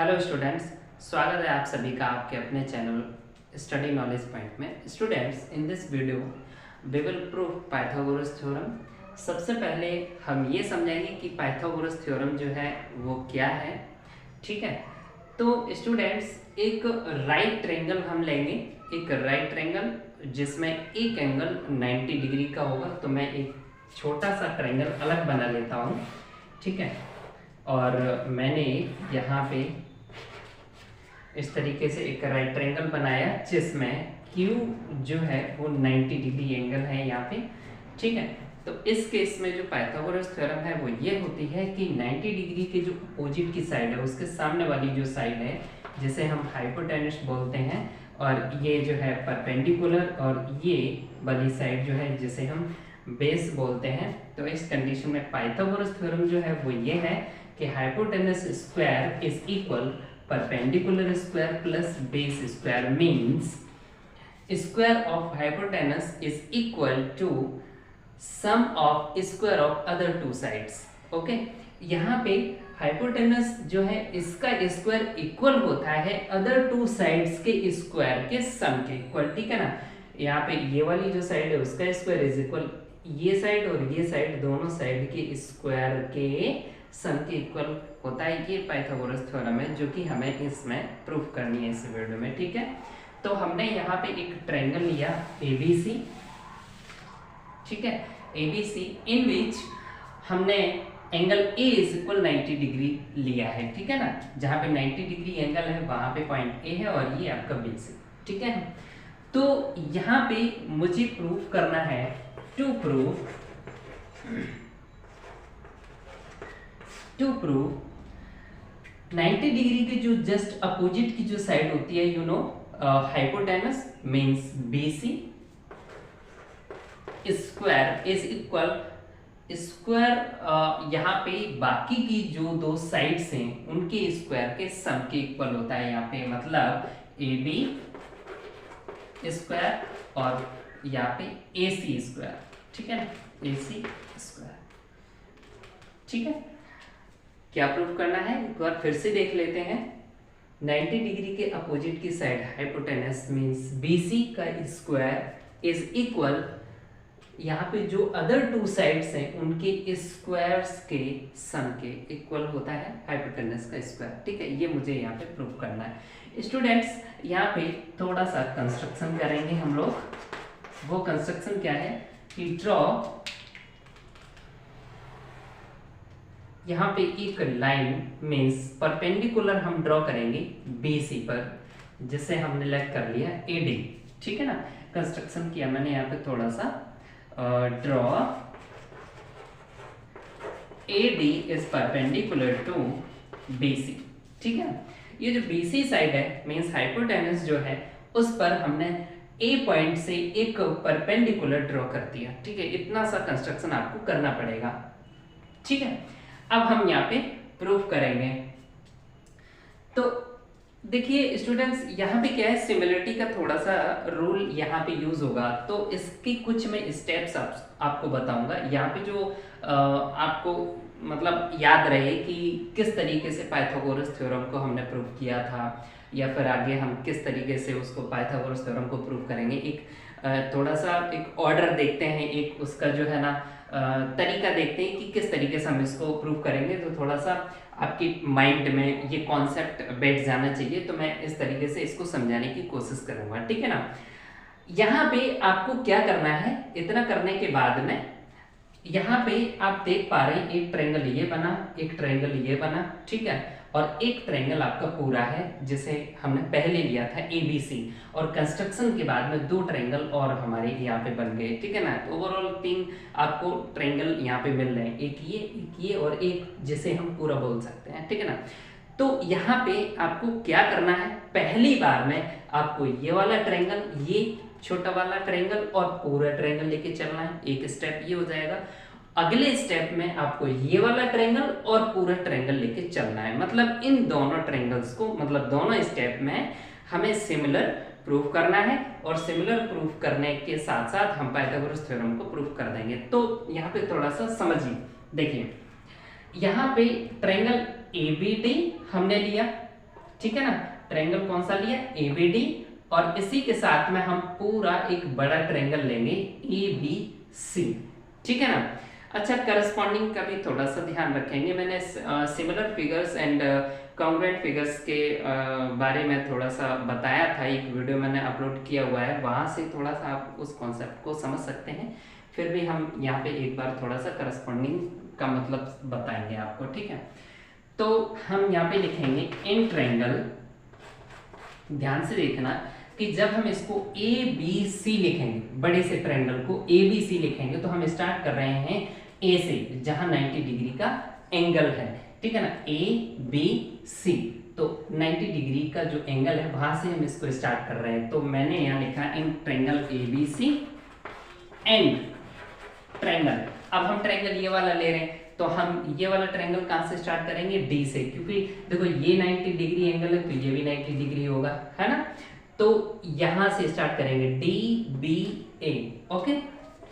Hello students, स्वागत है आप सभी का आपके अपने चैनल स्टडी नॉलेज पॉइंट में। Students, in this video we will prove Pythagoras theorem. सबसे पहले हम ये समझेंगे कि पाइथागोरस थ्योरम जो है वो क्या है। ठीक है, तो स्टूडेंट्स एक राइट ट्रायंगल हम लेंगे, एक राइट ट्रायंगल जिसमें एक एंगल 90 डिग्री का होगा। तो मैं एक छोटा सा ट्रायंगल अलग बना लेता हूँ। ठीक है, और मैंने यहाँ पे इस तरीके से एक राइट ट्रायंगल बनाया जिसमें Q जो है वो 90 डिग्री एंगल है यहाँ पे। ठीक है, तो इस केस में जो पाइथागोरस थ्योरम है वो ये होती है कि 90 डिग्री के जो अपोजिट की साइड है उसके सामने वाली जो साइड है जिसे हम हाइपोटेनस बोलते हैं, और ये जो है परपेंडिकुलर, और ये वाली साइड जो है जिसे हम बेस बोलते हैं। तो इस कंडीशन में पाइथागोरस थ्योरम जो है वो ये है कि hypotenuse square is equal perpendicular square plus base square, means square of hypotenuse is equal to sum of square of other two sides. Okay, यहाँ पे हाइपोटेनस जो है इसका स्क्वायर इक्वल होता है अदर टू साइड्स के स्क्वायर के सम के इक्वल। ठीक है ना, यहाँ पे ये वाली जो साइड है उसका स्क्वायर इज इक्वल ये साइड और ये साइड दोनों साइड के स्क्वायर के सम के इक्वल होता है। ये पाइथागोरस थ्योरम है जो कि हमें इसमें प्रूफ करनी है इस वीडियो में। ठीक है, तो हमने यहाँ पे एक ट्रायंगल लिया ABC। ठीक है, ABC इन विच हमने angle A is equal 90 degree लिया है। ठीक है ना, जहाँ पे 90 डिग्री एंगल है वहां पे पॉइंट A है और ये आपका B है। ठीक है, तो यहाँ पे मुझे प्रूफ करना है, टू प्रूव 90 डिग्री के जो जस्ट अपोजिट की जो साइड होती है, you know hypotenuse means BC square is equal square यहाँ पे बाकी की जो दो साइड्स हैं उनके स्क्वायर के सम के इक्वल होता है। यहाँ पे मतलब AB स्क्वायर और यहाँ पे AC स्क्वायर। ठीक है ना, AC स्क्वायर। ठीक है, क्या प्रूफ करना है एक बार फिर से देख लेते हैं। 90 डिग्री के अपोजिट की साइड हाइपोटेनस मींस BC का स्क्वायर इज इक्वल यहाँ पे जो अदर टू साइड्स हैं उनके स्क्वायर्स के सम के इक्वल होता है हाइपोटेनस का स्क्वायर। ठीक है, ये मुझे यहाँ पे प्रूफ करना है। स्टूडेंट्स, यहाँ पे थोड़ा सा कंस्ट्रक्शन करेंगे हम लोग। वो कंस्ट्रक्शन क्या है कि ड्रॉ यहाँ पे एक लाइन मींस परपेंडिकुलर हम ड्रॉ करेंगे BC पर, जिसे हमने लेट कर लिया AD। ठीक है ना, कंस्ट्रक्शन किया मैंने यहाँ पे थोड़ा सा draw AD is perpendicular to BC। ठीक है, ये जो BC साइड है मींस हाइपोटेनस जो है उस पर हमने A पॉइंट से एक परपेंडिकुलर ड्रॉ कर दिया। ठीक है, इतना सा कंस्ट्रक्शन आपको करना पड़ेगा। ठीक है, अब हम यहाँ पे प्रूफ करेंगे। तो देखिए स्टूडेंट्स, यहाँ पे क्या है, सिमिलरिटी का थोड़ा सा रूल यहाँ पे यूज होगा। तो इसकी कुछ मैं स्टेप्स आपको बताऊंगा यहाँ पे जो आपको मतलब याद रहे कि किस तरीके से पाइथागोरस थ्योरम को हमने प्रूफ किया था, या फिर आगे हम किस तरीके से उसको पाइथागोरस थ्योरम को प्रूफ करेंगे। एक थोड़ा सा एक ऑर्डर देखते हैं, एक उसका जो है ना तरीका देखते हैं कि किस तरीके से हम इसको प्रूव करेंगे। तो थोड़ा सा आपकी माइंड में ये कॉन्सेप्ट बैठ जाना चाहिए। तो मैं इस तरीके से इसको समझाने की कोशिश करूंगा। ठीक है ना, यहाँ पे आपको क्या करना है, इतना करने के बाद में यहाँ पे आप देख पा रहे हैं एक ट्रायंगल ये बना, एक ट्रायंगल ये बना। ठीक है, और एक ट्रायंगल आपका पूरा है जिसे हमने पहले लिया था ABC, और कंस्ट्रक्शन के बाद में दो ट्रायंगल और हमारे यहाँ पे बन गए। ठीक है ना, तो ओवरऑल 3 आपको ट्रायंगल यहाँ पे मिल रहे हैं, एक ये और एक जिसे हम पूरा बोल सकते हैं। ठीक है ना, तो यहाँ पे आपको क्या करना है, पहली बार में आपको ये वाला ट्रायंगल, ये छोटा वाला ट्रायंगल और पूरा ट्रायंगल लेके चलना है। एक स्टेप ये हो जाएगा। अगले स्टेप में आपको ये वाला ट्रायंगल और पूरा ट्रायंगल लेके चलना है। मतलब इन दोनों ट्रायंगल्स को, मतलब दोनों स्टेप में हमें सिमिलर प्रूफ करना है, और सिमिलर प्रूफ करने के साथ साथ हम पाइथागोरस थ्योरम को प्रूफ कर देंगे। तो यहाँ पे थोड़ा सा समझिए, देखिए यहाँ पे ट्रायंगल ABD हमने लिया। ठीक है ना। ट्रायंगल कौन सा लिया, एबीडी, और इसी के साथ में हम पूरा एक बड़ा ट्रायंगल लेंगे एबीसी, ठीक है ना। अच्छा, करस्पॉन्डिंग का भी थोड़ा सा ध्यान रखेंगे। मैंने similar figures and congruent figures के बारे में थोड़ा सा बताया था, एक वीडियो मैंने अपलोड किया हुआ है, वहां से थोड़ा सा आप उस कॉन्सेप्ट को समझ सकते हैं। फिर भी हम यहाँ पे एक बार थोड़ा सा करस्पॉन्डिंग का मतलब बताएंगे आपको, ठीक है। तो हम यहाँ पे लिखेंगे इन ट्रायंगल, ध्यान से देखना कि जब हम इसको ए बी सी लिखेंगे, बड़े से ट्रायंगल को ए बी सी लिखेंगे, तो हम स्टार्ट कर रहे हैं ए से, जहां 90 डिग्री का एंगल है, ठीक है ना। ए बी सी, तो 90 डिग्री का जो एंगल है वहां से हम इसको स्टार्ट कर रहे हैं। तो मैंने यहाँ लिखा in triangle A B C and triangle. अब हम ट्रायंगल ये वाला ले रहे हैं, तो हम ये वाला ट्रायंगल कहां से स्टार्ट करेंगे, डी से, क्योंकि देखो ये 90 डिग्री एंगल है तो ये भी 90 डिग्री होगा, है ना। तो यहां से स्टार्ट करेंगे डी बी ए, ओके।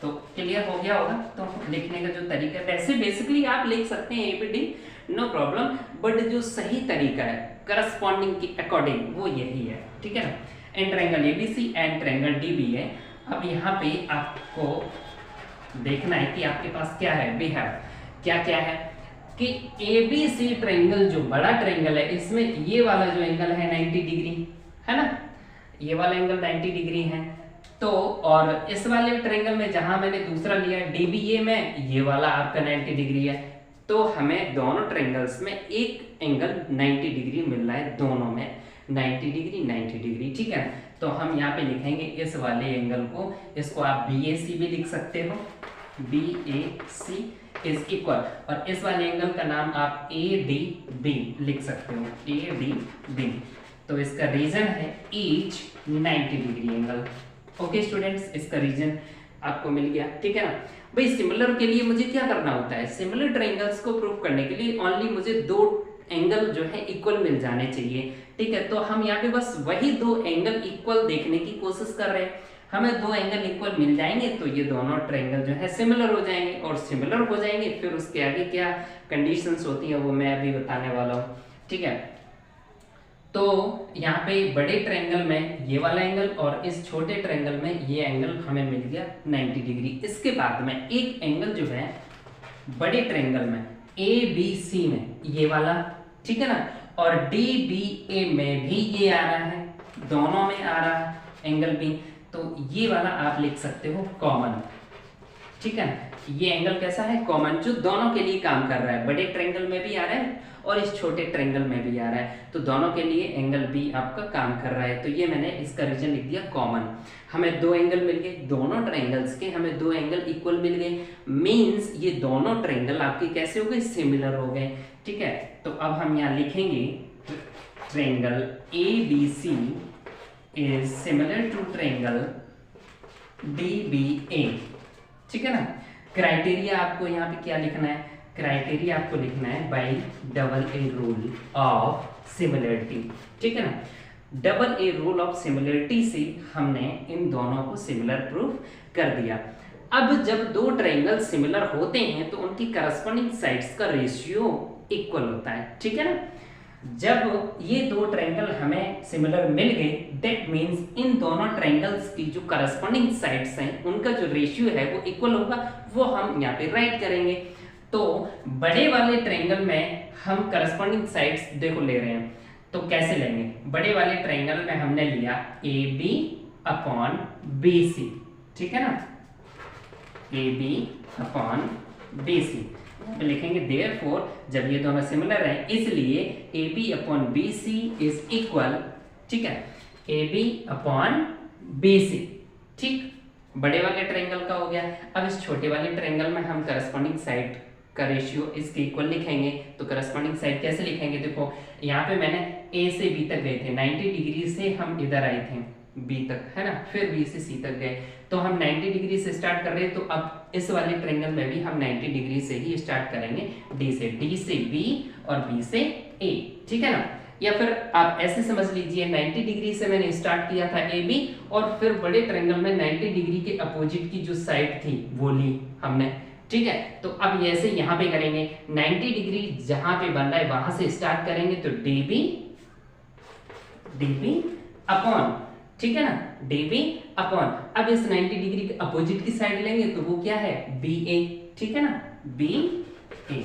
तो क्लियर हो गया होगा। तो लिखने का जो तरीका है, वैसे बेसिकली आप लिख सकते हैं A B D, no problem, but जो सही तरीका है करस्पॉन्डिंग के अकॉर्डिंग वो यही है, ठीक है ना। And triangle ABC and triangle dB है। अब यहाँ पे आपको देखना है कि आपके पास क्या है, वी हैव क्या क्या है कि एबीसी ट्रायंगल जो बड़ा ट्रायंगल है, इसमें ये वाला जो एंगल है 90 डिग्री है ना, ये वाला एंगल 90 डिग्री है। तो और इस वाले ट्रायंगल में जहां मैंने दूसरा लिया डीबीए में, ये वाला आपका 90 डिग्री है। तो हमें दोनों ट्रायंगल्स में एक एंगल 90 डिग्री मिल रहा है, दोनों में 90 डिग्री 90 डिग्री, ठीक है। तो हम यहाँ पे लिखेंगे इस वाले एंगल को, इसको आप BAC भी लिख सकते हो, BAC इज इक्वल, और इस वाले एंगल का नाम आप ADB लिख सकते हो, ADB। तो इसका रीजन है each 90 degree angle. Okay students, इसका रीजन आपको मिल गया, ठीक है ना। भाई सिमिलर के लिए मुझे क्या करना होता है, सिमिलर ट्रायंगल्स को प्रूव करने के लिए ओनली मुझे दो एंगल जो है इक्वल मिल जाने चाहिए, ठीक है। तो हम यहाँ पे बस वही दो एंगल इक्वल देखने की कोशिश कर रहे हैं। हमें दो एंगल इक्वल मिल जाएंगे तो ये दोनों ट्रायंगल जो है सिमिलर हो जाएंगे, और सिमिलर हो जाएंगे फिर उसके आगे क्या कंडीशंस होती है वो मैं अभी बताने वाला हूँ, ठीक है। तो यहाँ पे बड़े ट्रायंगल में ये वाला एंगल और इस छोटे ट्रायंगल में ये एंगल हमें मिल गया 90 डिग्री। इसके बाद में एक एंगल जो है बड़े ट्रायंगल में ABC में ये वाला, ठीक है ना, और DBA में भी ये आ रहा है, दोनों में आ रहा है एंगल भी, तो ये वाला आप लिख सकते हो कॉमन, ठीक है। ये एंगल कैसा है, कॉमन, जो दोनों के लिए काम कर रहा है, बड़े ट्रायंगल में भी आ रहा है और इस छोटे ट्रायंगल में भी आ रहा है, तो दोनों के लिए एंगल भी आपका काम कर रहा है। तो ये मैंने इसका रीजन लिख दिया कॉमन। हमें दो एंगल मिल गए, दोनों ट्रायंगल्स के हमें दो एंगल इक्वल मिल गए, मींस ये दोनों ट्रायंगल आपके कैसे हो गए, सिमिलर हो गए, ठीक है। तो अब हम यहाँ लिखेंगे triangle ABC is similar to triangle DBA, ठीक है ना। क्राइटेरिया आपको यहाँ पे क्या लिखना है, क्राइटेरिया आपको लिखना है by AA rule of similarity, ठीक है ना। AA रूल ऑफ सिमिलरिटी से हमने इन दोनों को सिमिलर प्रूफ कर दिया। अब जब दो ट्रायंगल सिमिलर होते हैं तो उनकी करस्पॉन्डिंग साइड्स का रेशियो इक्वल होता है, ठीक है ना। जब ये दो ट्रायंगल हमें सिमिलर मिल गए, दैट मींस इन दोनों ट्रायंगल्स की जो करस्पॉन्डिंग साइड्स हैं उनका जो रेशियो है वो इक्वल होगा, वो हम यहाँ पे राइट करेंगे। तो बड़े वाले ट्रायंगल में हम करस्पॉन्डिंग साइड्स देखो ले रहे हैं, तो कैसे लेंगे, बड़े वाले ट्रायंगल में हमने लिया AB अपॉन BC, ठीक है ना, AB अपॉन BC लिखेंगे। देयरफॉर जब ये दोनों सिमिलर हैं इसलिए AB upon BC is equal, ठीक है, AB अपॉन BC, ठीक, बड़े वाले ट्रायंगल का हो गया। अब इस छोटे वाले ट्रायंगल में हम करस्पॉन्डिंग साइड का रेशियो इसके इक्वल लिखेंगे। तो करस्पॉन्डिंग साइड कैसे लिखेंगे, देखो यहाँ पे मैंने A से B तक गए थे, 90 डिग्री से हम इधर आए थे B तक, है ना, फिर B से C तक गए, तो हम 90 डिग्री से स्टार्ट कर रहे हैं। तो अब इस वाले ट्रायंगल में भी हम 90 डिग्री से ही स्टार्ट करेंगे, D से B और B से A, ठीक है ना। या फिर आप ऐसे समझ लीजिए 90 डिग्री से मैंने स्टार्ट किया था AB, और फिर बड़े ट्रायंगल में 90 डिग्री के अपोजिट की जो साइड थी वो ली हमने, ठीक है। तो अब ऐसे यहाँ पे करेंगे, 90 डिग्री जहां पे बन रहा है वहां से स्टार्ट करेंगे, तो DB dB अपॉन, ठीक है ना, dB अपॉन, अब इस 90 डिग्री के अपोजिट की साइड लेंगे तो वो क्या है, BA, ठीक है ना, BA।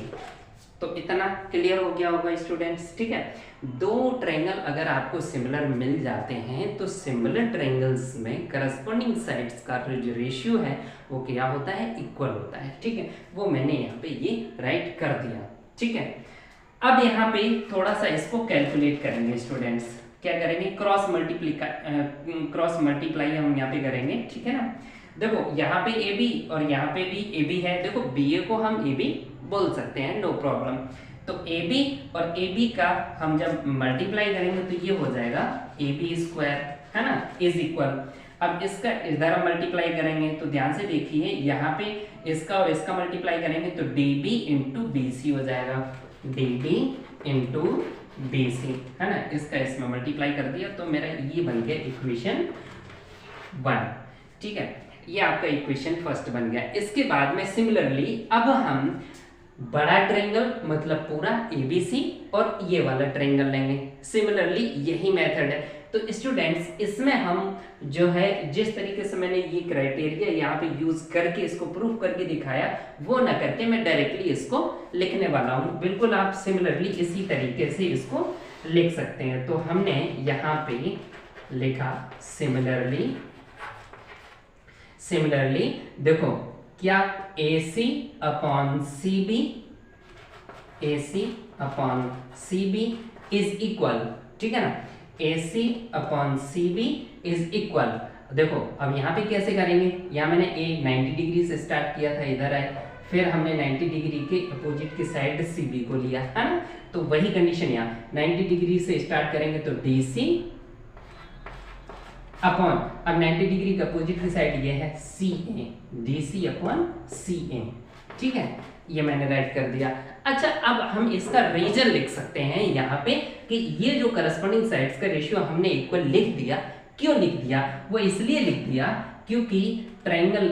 तो इतना क्लियर हो गया होगा स्टूडेंट्स, ठीक है। दो ट्रायंगल अगर आपको सिमिलर मिल जाते हैं तो सिमिलर ट्रायंगल्स में करस्पॉन्डिंग साइड्स का जो रेशियो है वो क्या होता है, इक्वल होता है, ठीक है। वो मैंने यहाँ पे ये राइट कर दिया, ठीक है। अब यहाँ पे थोड़ा सा इसको कैलकुलेट करेंगे स्टूडेंट्स, क्या करेंगे, क्रॉस मल्टीप्लाई हम यहाँ पे करेंगे, ठीक है ना। देखो यहाँ पे AB और यहाँ पे भी AB है, देखो BA को हम AB बोल सकते हैं, नो प्रॉब्लम। तो AB और AB का हम जब मल्टीप्लाई करेंगे तो ये हो जाएगा AB स्क्वायर, है ना, इज इक्वल। अब इसका इधर हम मल्टीप्लाई करेंगे तो ध्यान से देखिए, यहाँ पे इसका और इसका मल्टीप्लाई करेंगे तो DB इंटू BC हो जाएगा, DB इंटू BC, है ना। इसका इसमें मल्टीप्लाई कर दिया तो मेरा ये बन गया इक्वेशन 1, ठीक है। ये आपका इक्वेशन फर्स्ट बन गया। इसके बाद में सिमिलरली अब हम बड़ा ट्रायंगल मतलब पूरा ABC और ये वाला ट्रायंगल लेंगे। सिमिलरली यही मेथड है। तो स्टूडेंट्स इसमें हम जो है जिस तरीके से मैंने ये क्राइटेरिया यहाँ पे यूज करके इसको प्रूफ करके दिखाया वो ना करके मैं डायरेक्टली इसको लिखने वाला हूँ। बिल्कुल आप सिमिलरली इसी तरीके से इसको लिख सकते हैं। तो हमने यहाँ पे लिखा सिमिलरली देखो क्या AC upon CB is equal, ठीक है ना, AC upon CB is equal. देखो अब यहाँ पे कैसे करेंगे, यहाँ मैंने 90 डिग्री से स्टार्ट किया था, इधर आए, फिर हमने 90 डिग्री के अपोजिट की साइड CB को लिया, है ना। तो वही कंडीशन यहाँ 90 डिग्री से स्टार्ट करेंगे तो DC अपॉन, अब 90 डिग्री का अपोजिट की साइड ये है CA, DC अपॉन CA, ठीक है। ये मैंने राइट कर दिया। अच्छा अब हम इसका रीजन लिख सकते हैं यहाँ पे कि ये जो करस्पॉन्डिंग साइड्स का रेशियो हमने इक्वल लिख दिया, क्यों लिख दिया, वो इसलिए लिख दिया क्योंकि ट्रायंगल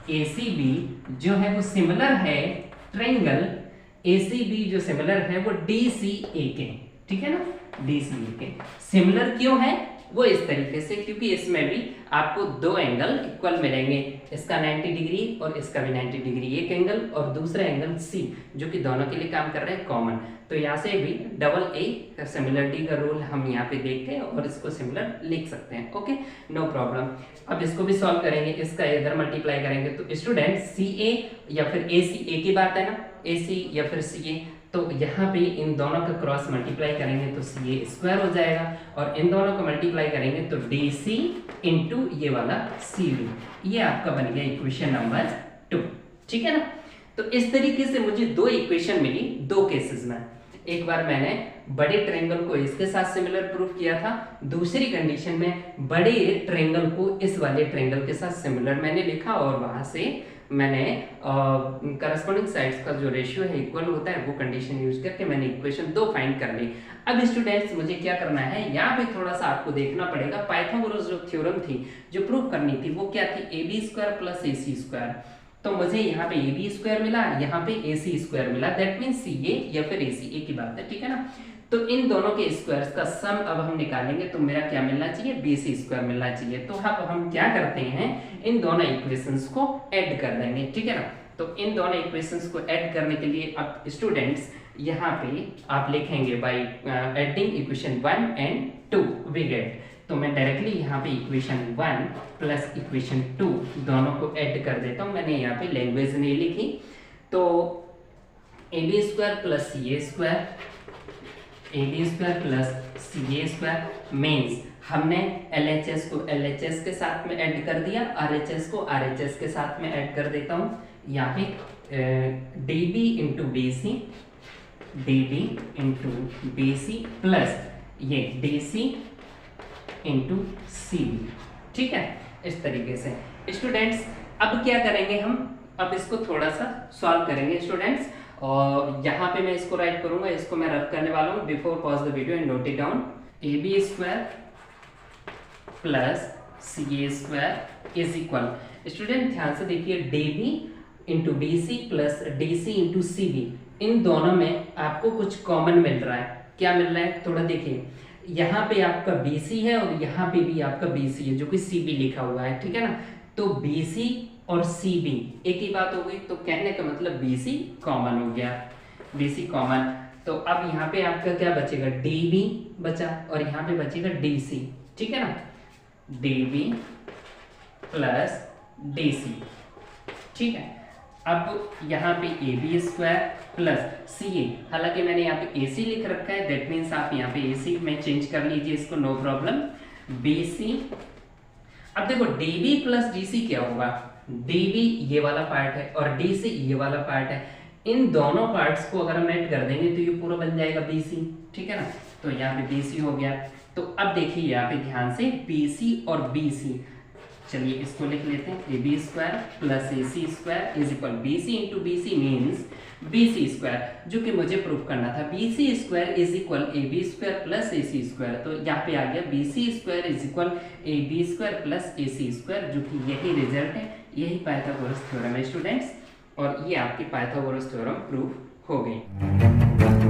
ACB जो है वो सिमिलर है, ट्रायंगल ACB जो सिमिलर है वो DCA के, ठीक है ना, DCA के सिमिलर क्यों है वो इस तरीके से, क्योंकि इसमें भी आपको दो एंगल इक्वल मिलेंगे, इसका 90 डिग्री और इसका भी 90 डिग्री, एक एंगल और दूसरा एंगल C जो कि दोनों के लिए काम कर रहे हैं कॉमन। तो यहाँ से भी डबल A सिमिलरिटी का रूल हम यहाँ पे देख के और इसको सिमिलर लिख सकते हैं, ओके, नो प्रॉब्लम। अब इसको भी सॉल्व करेंगे, इसका इधर मल्टीप्लाई करेंगे तो स्टूडेंट CA या फिर AC, एक ही बात है ना, AC या फिर CA, तो यहाँ पे इन दोनों का क्रॉस मल्टीप्लाई करेंगे तो CA स्क्वायर हो जाएगा और इन दोनों का मल्टीप्लाई करेंगे तो DC इंटू ये वाला CB, ये आपका बन गया इक्वेशन नंबर 2, ठीक है ना। तो इस तरीके से मुझे दो इक्वेशन मिली दो केसेस में। एक बार मैंने बड़े ट्रायंगल को इसके साथ सिमिलर प्रूफ किया था, दूसरी कंडीशन में बड़े ट्रायंगल को इस वाले ट्रायंगल के साथ सिमिलर मैंने लिखा और वहां से मैंने करस्पॉन्डिंग साइड्स का जो रेशियो है इक्वल होता है वो कंडीशन यूज करके मैंने इक्वेशन 2 फाइंड कर ली। अब स्टूडेंट्स मुझे क्या करना है, यहाँ पे थोड़ा सा आपको देखना पड़ेगा, पाइथागोरस जो थ्योरम थी जो प्रूफ करनी थी वो क्या थी, AB square plus AC square. तो मुझे यहाँ पे AB स्क्वायर मिला, यहाँ पे AC स्क्वायर मिला, दैट मीन्स CA या फिर AC, एक ही बात है, ठीक है ना। तो इन दोनों के स्क्वायर्स का सम अब हम निकालेंगे तो मेरा क्या मिलना चाहिए, BC स्क्वायर मिलना चाहिए। तो अब हम क्या करते हैं, इन दोनों इक्वेशंस को ऐड कर देंगे, ठीक है ना। तो इन दोनों इक्वेशंस को ऐड करने के लिए अब स्टूडेंट्स यहाँ पे आप लिखेंगे by adding equation 1 and 2 we get. तो मैं डायरेक्टली यहाँ पे इक्वेशन 1 प्लस इक्वेशन 2 दोनों को ऐड कर देता हूँ। मैंने यहाँ पे लैंग्वेज नहीं लिखी, तो AB square plus CA square, AB square plus CA square means हमने LHS को LHS के साथ में ऐड कर दिया, RHS को RHS के साथ में ऐड कर देता हूँ। यहाँ पे DB इंटू BC प्लस ये DC इंटू CB, ठीक है, इस तरीके से। स्टूडेंट्स अब क्या करेंगे हम, अब इसको थोड़ा सा सॉल्व करेंगे स्टूडेंट्स, और यहाँ पे मैं इसको राइट करूंगा, इसको मैं रब करने वाला हूँ। Before pause the video and note it down, AB square plus CA square is equal, student ध्यान से देखिए, DB into BC plus DC into CB, इन दोनों में आपको कुछ कॉमन मिल रहा है, क्या मिल रहा है, थोड़ा देखिए, यहाँ पे आपका BC है और यहाँ पे भी आपका BC है जो कि CB लिखा हुआ है, ठीक है ना। तो BC और CB एक ही बात हो गई, तो कहने का मतलब BC कॉमन हो गया, BC कॉमन। तो अब यहाँ पे आपका क्या बचेगा, DB बचा और यहाँ पे बचेगा DC, ठीक है ना, DB प्लस DC, ठीक है। अब यहाँ पे AB स्क्वायर प्लस CA, हालांकि मैंने यहाँ पे AC लिख रखा है, दैट मीन्स आप यहाँ पे AC में चेंज कर लीजिए इसको, नो प्रॉब्लम, BC। अब देखो DB प्लस DC क्या होगा, DB ये वाला पार्ट है और DC ये वाला पार्ट है, इन दोनों पार्ट्स को अगर हम ऐड कर देंगे तो ये पूरा बन जाएगा BC, ठीक है ना। तो यहाँ पे BC हो गया। तो अब देखिए यहाँ पे ध्यान से BC और BC, चलिए इसको लिख लेते हैं, AB square plus AC square is equal BC into BC means BC square, जो कि मुझे प्रूफ करना था। BC square is equal AB square plus AC square, तो यहाँ पे आ गया BC square is equal AB square plus AC square, जो कि यही रिजल्ट है, यही पाइथागोरस थ्योरम है स्टूडेंट्स, और ये आपकी पाइथागोरस थ्योरम प्रूफ हो गई।